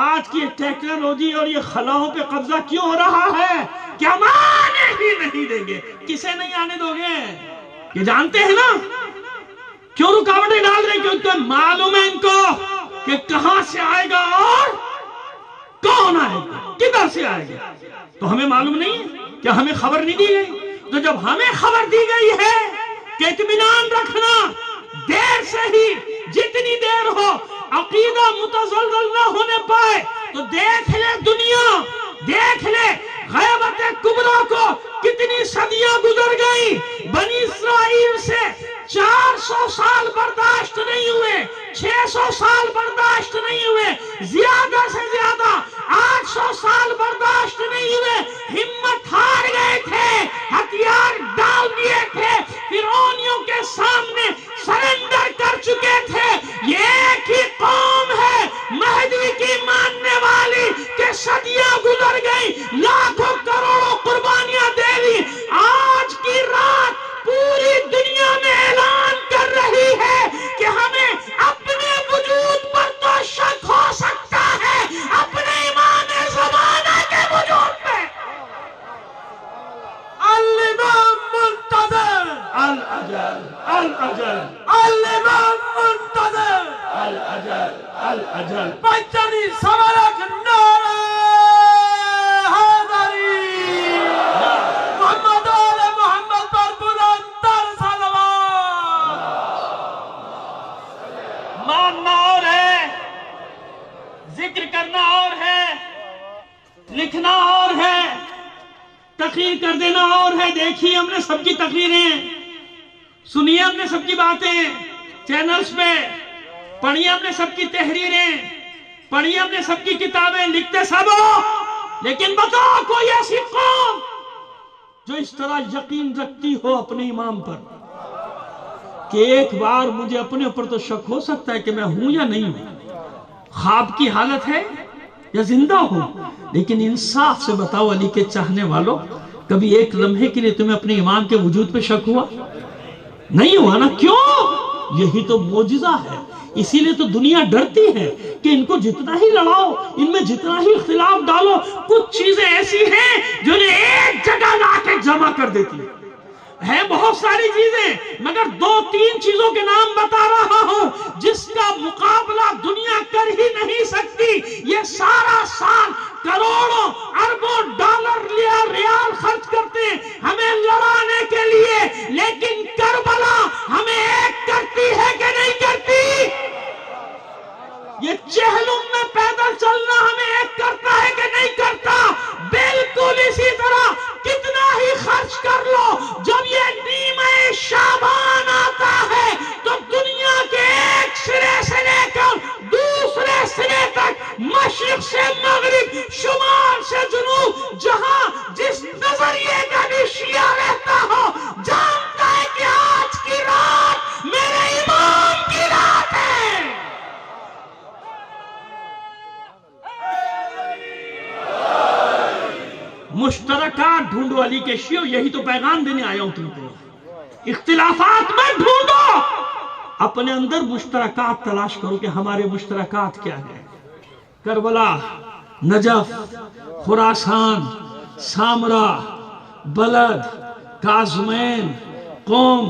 آج کی ٹیکنالوجی اور یہ خلاؤں پہ قبضہ کیوں ہو رہا ہے؟ کیا مانے ہی نہیں دیں گے؟ کسے نہیں آنے دو گے؟ یہ جانتے ہیں نا کیوں رکاوٹیں ڈال رہے ہیں؟ کیونکہ معلوم ہے ان کو کہ کہاں سے آئے گا اور کون آئے گا، کدھر سے آئے گا۔ تو ہمیں معلوم نہیں ہے کہ ہمیں خبر نہیں دی گئی؟ تو جب ہمیں خبر دی گئی ہے کہ اطمینان رکھنا، دیر سے ہی جتنی دیر ہو عقیدہ متزلزل نہ ہونے پائے، تو دیکھ لے دنیا، دیکھ لے غیبت کبریٰ کو کتنی صدیاں گزر گئی، بنی اسرائیل سے 400 سال برداشت نہیں ہوئے، 600 سال برداشت نہیں ہوئے، زیادہ سے زیادہ 800 سال برداشت نہیں ہوئے، ہمت ہار گئے تھے، ہتھیار ڈال دیے تھے، فرعونیوں کے سامنے سرنڈر کر چکے تھے۔ یہ ایک ہی قوم ہے مہدی کی ماننے والی کہ صدیاں گزر گئی، لاکھوں کروڑوں قربانیاں دے دی، آج کی رات پوری دنیا میں اعلان کر رہی ہے کہ ہمیں اپنے وجود پر تو شک ہو سکتا ہے، اپنے امام زمانہ کے وجود پہ۔ الامام منتظر الاجل الاجل، الامام منتظر الاجل الاجل، پنجمی سوالک نعرہ حیدری، محمد آل محمد پر بلندتر صلوات۔ ماننا اور ہے، ذکر کرنا اور ہے، لکھنا اور ہے، تقریر کر دینا اور ہے۔ دیکھیے ہم نے سب کی تقریریں، سنیے ہم نے سب کی باتیں چینلز پہ، پڑھیے ہم نے سب کی تحریریں، پڑھیے ہم نے سب کی کتابیں، لکھتے سب ہو، لیکن بتاؤ کوئی ایسی قوم جو اس طرح یقین رکھتی ہو اپنے امام پر کہ ایک بار مجھے اپنے اوپر تو شک ہو سکتا ہے کہ میں ہوں یا نہیں ہوں، خواب کی حالت ہے یا زندہ ہوں، لیکن انصاف سے بتاؤ علی کے چاہنے والوں، کبھی ایک لمحے کے لیے تمہیں اپنے امام کے وجود پہ شک ہوا؟ نہیں ہوا نا؟ کیوں؟ یہی تو معجزہ ہے۔ اسی لیے تو دنیا ڈرتی ہے کہ ان کو جتنا ہی لڑاؤ، ان میں جتنا ہی اختلاف ڈالو، کچھ چیزیں ایسی ہیں جو انہیں ایک جگہ لا کے جمع کر دیتی ہے بہت ساری چیزیں، مگر 2-3 چیزوں کے نام بتا رہا ہوں جس کا مقابلہ دنیا کر ہی نہیں سکتی۔ یہ سارا سال کروڑوں اربوں ڈالر ریال خرچ کرتے ہیں ہمیں لڑانے کے لیے، لیکن کربلا ہمیں ایک کرتی ہے کہ نہیں کرتی؟ یہ چہلم میں پیدل چلنا ہمیں ایک کرتا ہے کہ نہیں کرتا؟ بالکل اسی طرح کتنا ہی خرچ کر لو، جب یہ نیمہ شعبان آتا ہے تو دنیا کے ایک سرے سے لے کر دوسرے سرے تک، مشرق سے مغرب، شمال سے جنوب، جہاں جس نظریے کا بھی شیعہ رہتا ہو جانتا ہے کہ آج کی رات میرے امام کی رات ہے۔ مشترکات ڈھونڈو علی کے شیعوں، یہی تو پیغام دینے آیا ہوں تم کو۔ اختلافات میں ڈھونڈو، اپنے اندر مشترکات تلاش کرو کہ ہمارے مشترکات کیا ہیں۔ کربلا، نجف، خراسان، سامرا، بلد، کاظمین، قوم،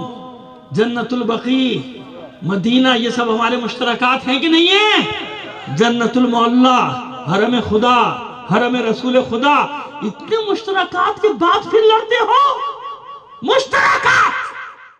جنت البقیع، مدینہ، یہ سب ہمارے مشترکات ہیں کہ نہیں ہیں؟ جنت المعلا، حرم خدا، حرم رسول خدا، اتنے مشترکات کے بعد پھر لڑتے ہو؟ مشترکات